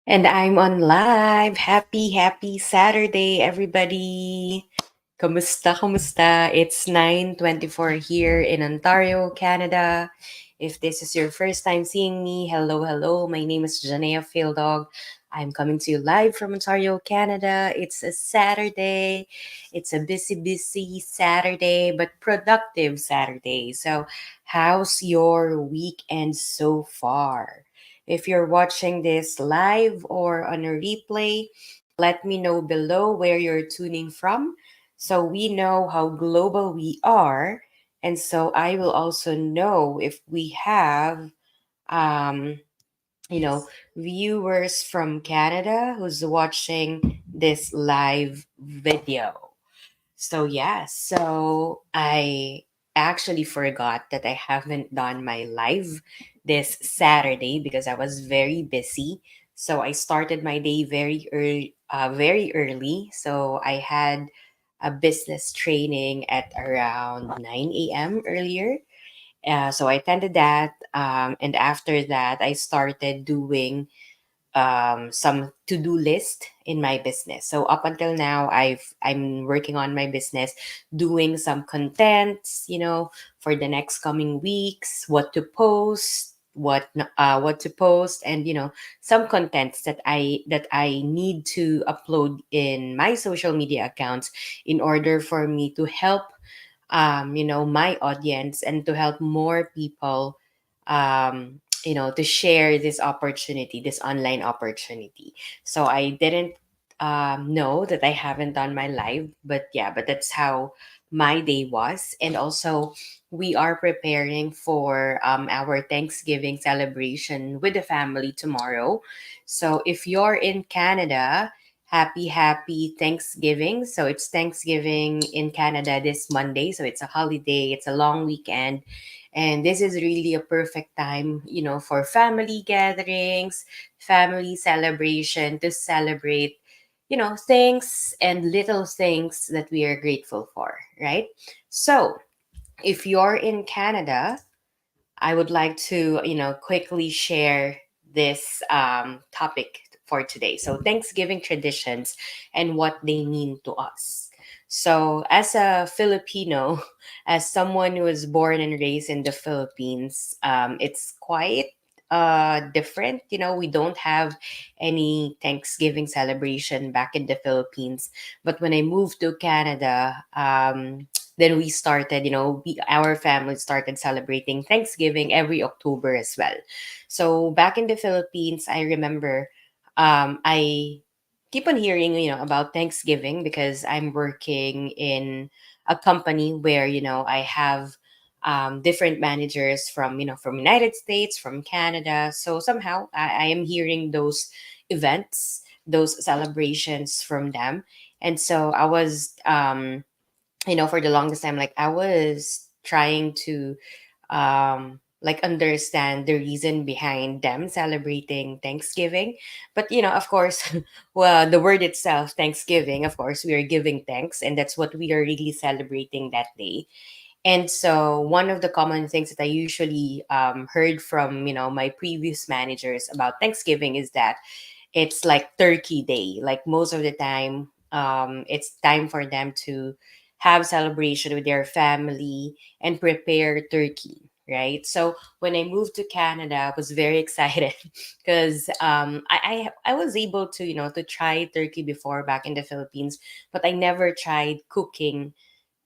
And I'm on live. Happy Saturday, everybody. Kamusta? It's 9:24 here in Ontario, Canada. If this is your first time seeing me, hello. My name is Janea Dog. I'm coming to you live from Ontario, Canada. It's a Saturday. It's a busy Saturday, but productive Saturday. So, how's your weekend so far? If you're watching this live or on a replay, let me know below where you're tuning from so we know how global we are. And so I will also know if we have, um, you know, viewers from Canada who's watching this live video. So I actually forgot that I haven't done my live this Saturday because I was very busy. So I started my day very early. So I had a business training at around 9 a.m. earlier. So I attended that. And after that, I started doing some to-do list in my business. So up until now, I'm working on my business, doing some contents, for the next coming weeks, what to post, what to post, and some contents that I need to upload in my social media accounts in order for me to help my audience and to help more people to share this opportunity, this online opportunity. So I didn't know that I haven't done my live, but yeah, but that's how my day was. And also, we are preparing for our Thanksgiving celebration with the family tomorrow. So if you're in Canada, happy Thanksgiving. So it's Thanksgiving in Canada this Monday. So it's a holiday, it's a long weekend. And this is really a perfect time, for family gatherings, family celebration to celebrate, things and little things that we are grateful for, right? So if you're in Canada, I would like to, quickly share this topic for today. So, Thanksgiving traditions and what they mean to us. So, as a Filipino, as someone who was born and raised in the Philippines, it's quite different. We don't have any Thanksgiving celebration back in the Philippines. But when I moved to Canada, then we started, our family started celebrating Thanksgiving every October as well. So back in the Philippines, I remember I keep on hearing, about Thanksgiving because I'm working in a company where, I have different managers from, from United States, from Canada. So somehow I am hearing those events, those celebrations from them. And so I was for the longest time, like I was trying to like understand the reason behind them celebrating Thanksgiving. But of course, well, the word itself, Thanksgiving, of course, we are giving thanks, and that's what we are really celebrating that day. And so one of the common things that I usually heard from my previous managers about Thanksgiving is that it's like turkey day. Like most of the time, it's time for them to have celebration with their family and prepare turkey, right? So when I moved to Canada, I was very excited because I was able to to try turkey before back in the Philippines, but I never tried cooking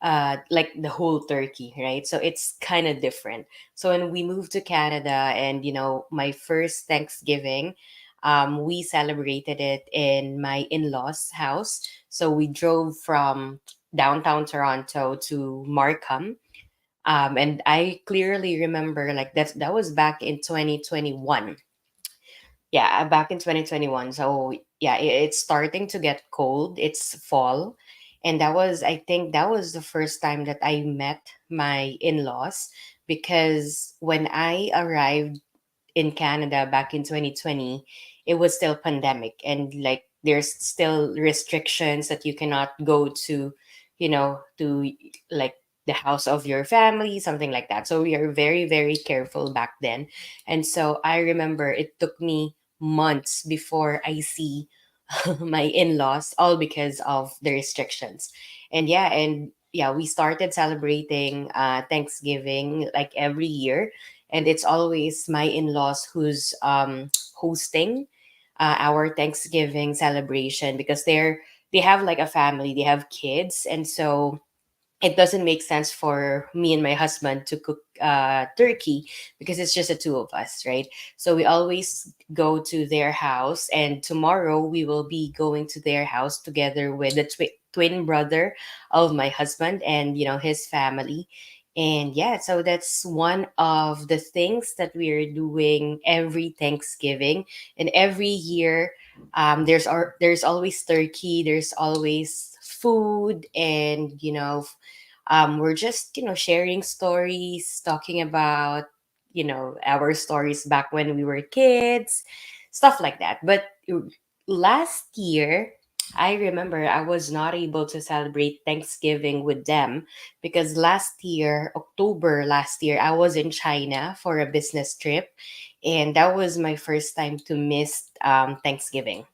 like the whole turkey, right? So it's kind of different. So when we moved to Canada, and my first Thanksgiving, we celebrated it in my in-laws house. So we drove from downtown Toronto to Markham. And I clearly remember, like, that was back in 2021. Yeah, back in 2021. So yeah, it's starting to get cold. It's fall. And I think that was the first time that I met my in-laws, because when I arrived in Canada back in 2020, it was still pandemic, and like there's still restrictions that you cannot go to like the house of your family, something like that. So we are very careful back then. And so I remember it took me months before I see my in-laws, all because of the restrictions. And we started celebrating Thanksgiving like every year, and it's always my in-laws who's hosting our Thanksgiving celebration, because they have like a family, they have kids, and so it doesn't make sense for me and my husband to cook turkey because it's just the two of us, right? So we always go to their house, and tomorrow we will be going to their house together with the twin brother of my husband and his family. And yeah, so that's one of the things that we are doing every Thanksgiving and every year. There's always turkey, there's always food, and we're just sharing stories, talking about our stories back when we were kids, stuff like that. But last year, I remember I was not able to celebrate Thanksgiving with them because last year, October last year, I was in China for a business trip, and that was my first time to miss Thanksgiving.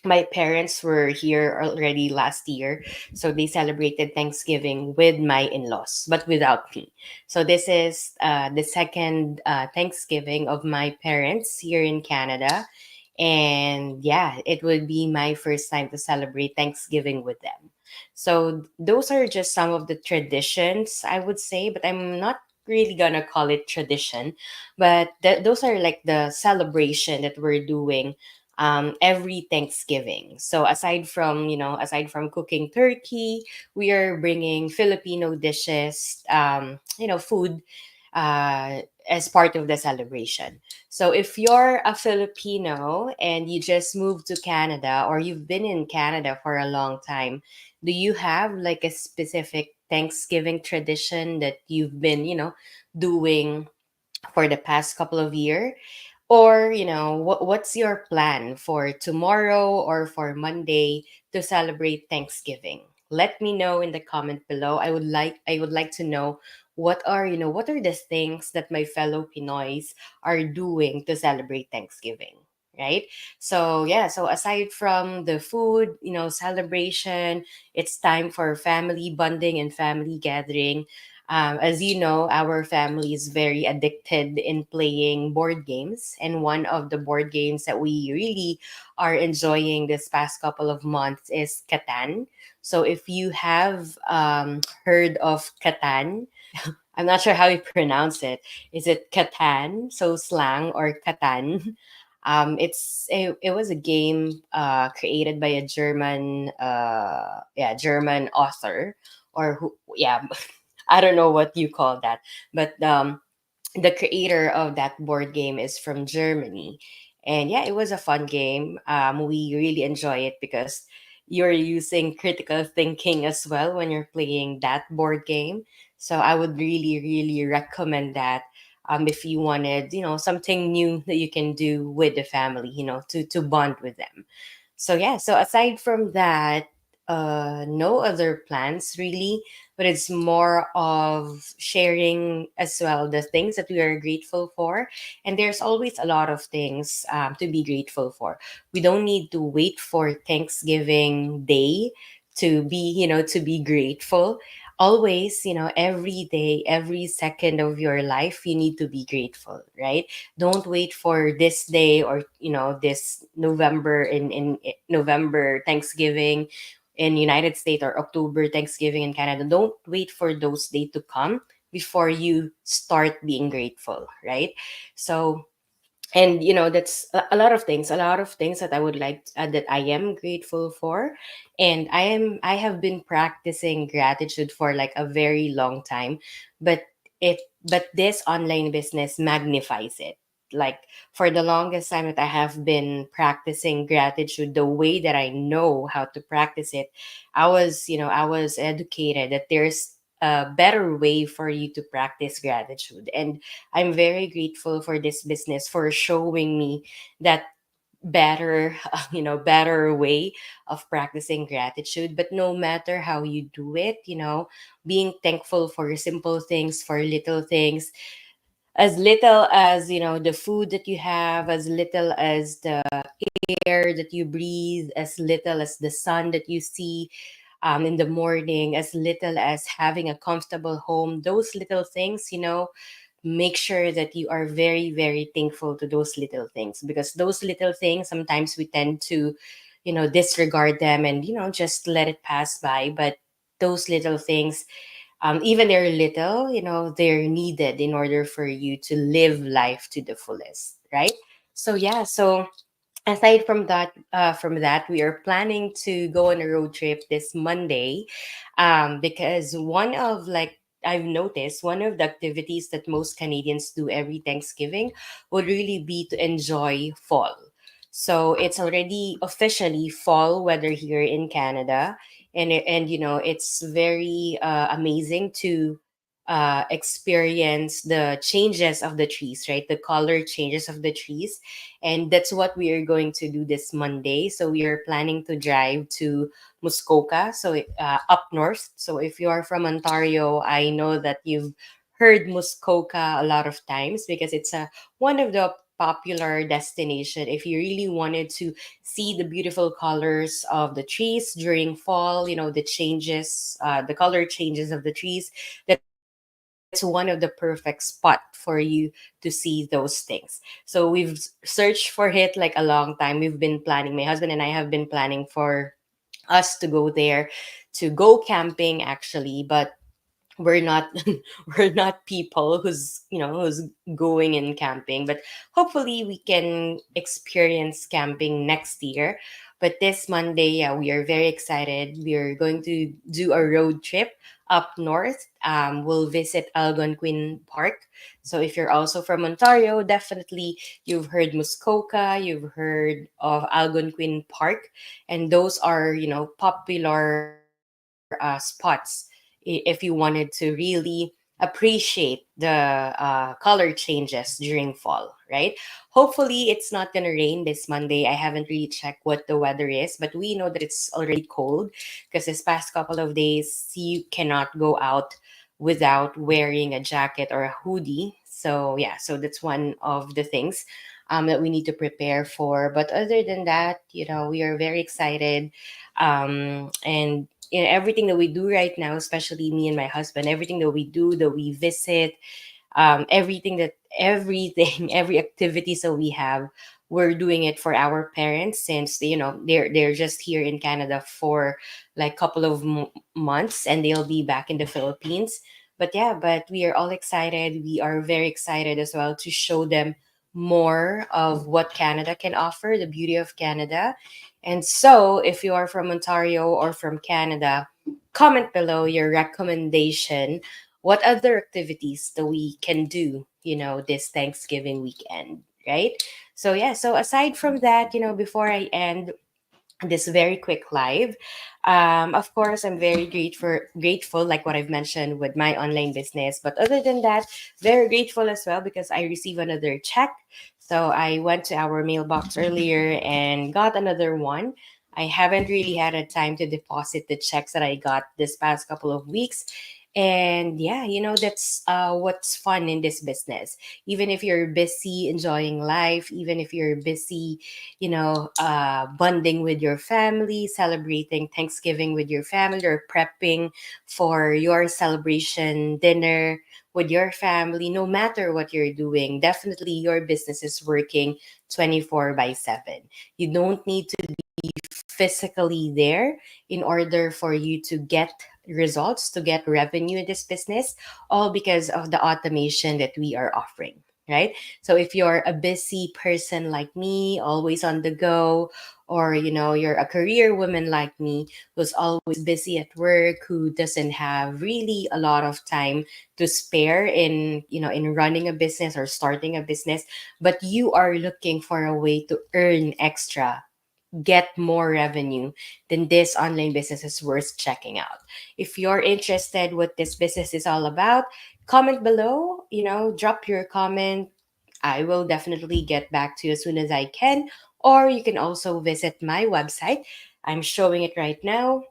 My parents were here already last year, so they celebrated Thanksgiving with my in-laws, but without me. So this is the second Thanksgiving of my parents here in Canada, and yeah, it would be my first time to celebrate Thanksgiving with them. So those are just some of the traditions, I would say, but I'm not really gonna call it tradition, but those are like the celebration that we're doing every Thanksgiving. So aside from cooking turkey, we are bringing Filipino dishes, food, uh, as part of the celebration. So if you're a Filipino and you just moved to Canada, or you've been in Canada for a long time, do you have like a specific Thanksgiving tradition that you've been, doing for the past couple of years? Or, what's your plan for tomorrow or for Monday to celebrate Thanksgiving? Let me know in the comment below. I would like to know what are the things that my fellow Pinoys are doing to celebrate Thanksgiving, right? So yeah, so aside from the food, celebration, it's time for family bonding and family gathering. As you know, our family is very addicted in playing board games. And one of the board games that we really are enjoying this past couple of months is Catan. So if you have heard of Catan, I'm not sure how you pronounce it. Is it Catan? So slang, or Catan? It was a game created by a German author, or who, yeah, I don't know what you call that, but the creator of that board game is from Germany. And yeah, it was a fun game. We really enjoy it because you're using critical thinking as well when you're playing that board game. So I would really, really recommend that if you wanted, something new that you can do with the family, to bond with them. So yeah, so aside from that, no other plans really, but it's more of sharing as well the things that we are grateful for. And there's always a lot of things to be grateful for. We don't need to wait for Thanksgiving Day to be grateful. Always, every day, every second of your life, you need to be grateful, right? Don't wait for this day, or this November, in November Thanksgiving in United States, or October Thanksgiving in Canada. Don't wait for those days to come before you start being grateful, right? So, and that's a lot of things that I would like, that I am grateful for. And I have been practicing gratitude for like a very long time, but this online business magnifies it. Like, for the longest time that I have been practicing gratitude the way that I know how to practice it, I was educated that there's a better way for you to practice gratitude. And I'm very grateful for this business for showing me that better way of practicing gratitude. But no matter how you do it, being thankful for simple things, for little things, as little as, the food that you have, as little as the air that you breathe, as little as the sun that you see in the morning, as little as having a comfortable home. Those little things, make sure that you are very, very thankful to those little things, because those little things, sometimes we tend to, disregard them and, just let it pass by. But those little things, even they're little, they're needed in order for you to live life to the fullest, right? So yeah, so aside from that, we are planning to go on a road trip this Monday, because one of, like, I've noticed one of the activities that most Canadians do every Thanksgiving would really be to enjoy fall. So it's already officially fall weather here in Canada, and it's very amazing to experience the changes of the trees, right? The color changes of the trees, and that's what we are going to do this Monday. So we are planning to drive to Muskoka, so up north. So if you are from Ontario, I know that you've heard Muskoka a lot of times, because it's a one of the popular destination if you really wanted to see the beautiful colors of the trees during fall, the changes, the color changes of the trees. That's one of the perfect spot for you to see those things. So we've searched for it like a long time. We've been planning, my husband and I have been planning for us to go there, to go camping actually, but we're not we're not people who's going and camping, but hopefully we can experience camping next year. But this Monday, yeah, we are very excited. We are going to do a road trip up north. We'll visit Algonquin Park. So if you're also from Ontario, definitely you've heard Muskoka, you've heard of Algonquin Park, and those are, popular spots if you wanted to really appreciate the color changes during fall, right? Hopefully it's not going to rain this Monday. I haven't really checked what the weather is, but we know that it's already cold, because this past couple of days you cannot go out without wearing a jacket or a hoodie. So yeah, so that's one of the things that we need to prepare for. But other than that, we are very excited, and everything that we do right now, especially me and my husband, everything that we do, that we visit, everything, every activities that we have, we're doing it for our parents, since they're just here in Canada for like couple of months, and they'll be back in the Philippines. But yeah, but we are all excited. We are very excited as well to show them more of what Canada can offer, the beauty of Canada. And so, if you are from Ontario or from Canada, comment below your recommendation. What other activities that we can do, this Thanksgiving weekend, right? So, yeah, so aside from that, before I end this very quick live, of course, I'm very grateful, like what I've mentioned with my online business. But other than that, very grateful as well, because I received another check. So I went to our mailbox earlier and got another one. I haven't really had a time to deposit the checks that I got this past couple of weeks. And yeah, that's what's fun in this business. Even if you're busy enjoying life, even if you're busy, bonding with your family, celebrating Thanksgiving with your family, or prepping for your celebration dinner with your family, no matter what you're doing, definitely your business is working 24 by 7. You don't need to be physically there in order for you to get results, to get revenue in this business, all because of the automation that we are offering, right? So if you're a busy person like me, always on the go, or you're a career woman like me, who's always busy at work, who doesn't have really a lot of time to spare in in running a business or starting a business, but you are looking for a way to earn extra, get more revenue, then this online business is worth checking out. If you're interested what this business is all about, comment below, drop your comment. I will definitely get back to you as soon as I can. Or you can also visit my website. I'm showing it right now.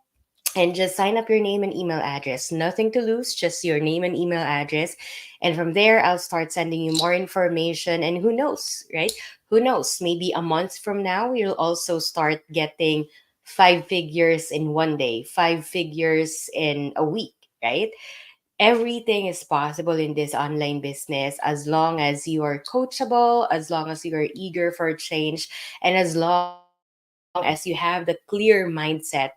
and just sign up your name and email address. Nothing to lose, just your name and email address. And from there, I'll start sending you more information. And who knows, right? Who knows? Maybe a month from now, you'll also start getting 5 figures in one day, 5 figures in a week, right? Everything is possible in this online business as long as you are coachable, as long as you are eager for change, and as long as you have the clear mindset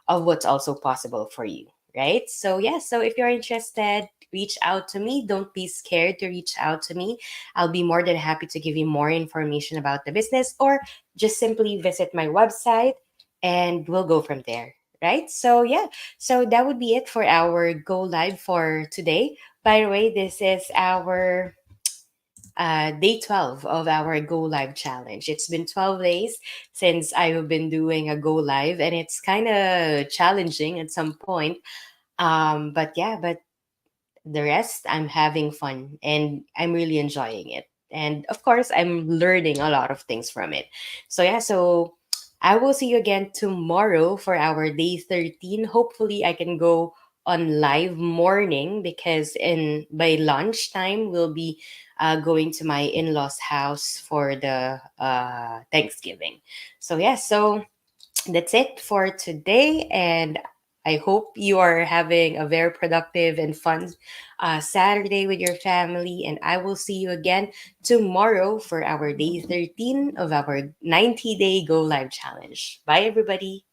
of what's also possible for you, right? So, yeah, so if you're interested, reach out to me. Don't be scared to reach out to me. I'll be more than happy to give you more information about the business, or just simply visit my website and we'll go from there. Right. So, yeah. So that would be it for our go live for today. By the way, this is our day 12 of our Go Live challenge. It's been 12 days since I've been doing a Go Live, and it's kind of challenging at some point. But yeah, but the rest, I'm having fun and I'm really enjoying it. And of course, I'm learning a lot of things from it. So, yeah, so I will see you again tomorrow for our day 13. Hopefully, I can go on live morning because in by lunchtime we'll be going to my in-laws house for the Thanksgiving. So yeah, so that's it for today. And I hope you are having a very productive and fun Saturday with your family. And I will see you again tomorrow for our day 13 of our 90-day Go Live challenge. Bye, everybody.